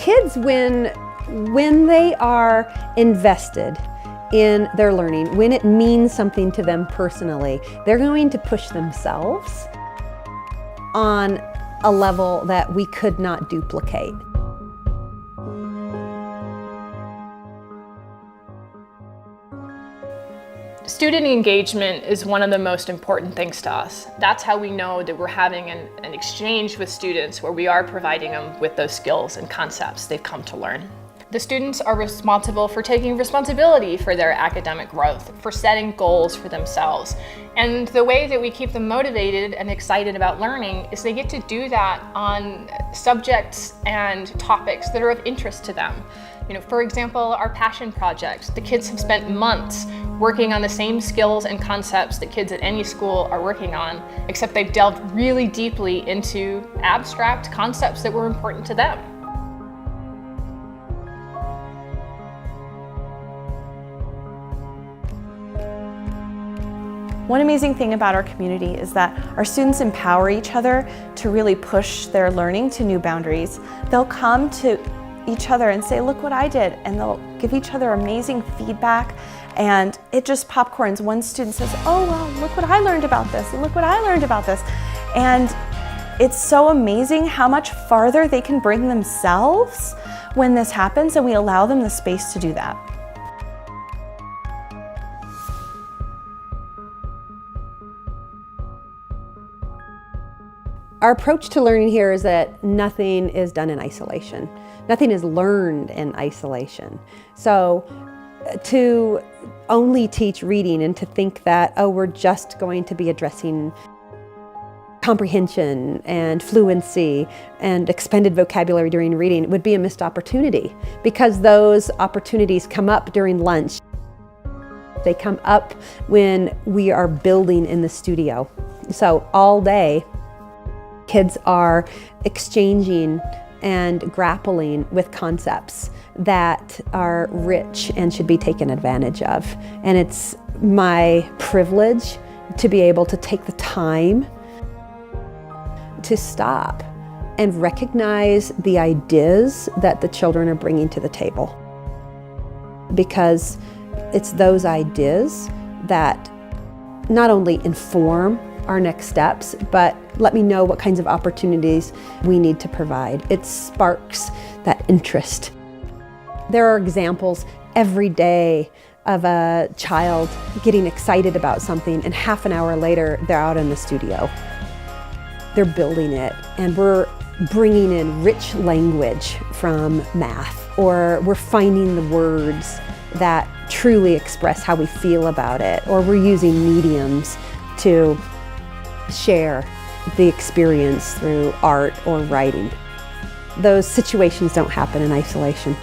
Kids, when they are invested in their learning, when it means something to them personally, they're going to push themselves on a level that we could not duplicate. Student engagement is one of the most important things to us. That's how we know that we're having an exchange with students where we are providing them with those skills and concepts they've come to learn. The students are responsible for taking responsibility for their academic growth, for setting goals for themselves. And the way that we keep them motivated and excited about learning is they get to do that on subjects and topics that are of interest to them. For example, our passion projects. The kids have spent months working on the same skills and concepts that kids at any school are working on, except they've delved really deeply into abstract concepts that were important to them. One amazing thing about our community is that our students empower each other to really push their learning to new boundaries. They'll come to each other and say, look what I did, and they'll give each other amazing feedback, and it just popcorns. One student says, oh well, look what I learned about this, and look what I learned about this. And it's so amazing how much farther they can bring themselves when this happens, and we allow them the space to do that. Our approach to learning here is that nothing is done in isolation. Nothing is learned in isolation. So to only teach reading and to think that, oh, we're just going to be addressing comprehension and fluency and expended vocabulary during reading would be a missed opportunity, because those opportunities come up during lunch. They come up when we are building in the studio. So all day, kids are exchanging and grappling with concepts that are rich and should be taken advantage of. And it's my privilege to be able to take the time to stop and recognize the ideas that the children are bringing to the table. Because it's those ideas that not only inform our next steps, but let me know what kinds of opportunities we need to provide. It sparks that interest. There are examples every day of a child getting excited about something, and half an hour later, they're out in the studio. They're building it, and we're bringing in rich language from math, or we're finding the words that truly express how we feel about it, or we're using mediums to share the experience through art or writing. Those situations don't happen in isolation.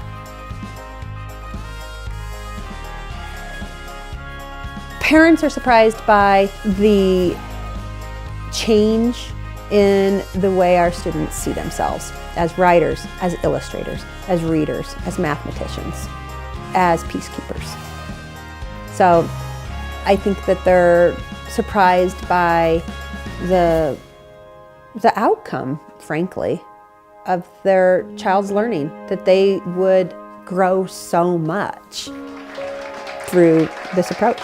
Parents are surprised by the change in the way our students see themselves as writers, as illustrators, as readers, as mathematicians, as peacekeepers. So I think that they're surprised by the outcome, frankly, of their child's learning, that they would grow so much through this approach.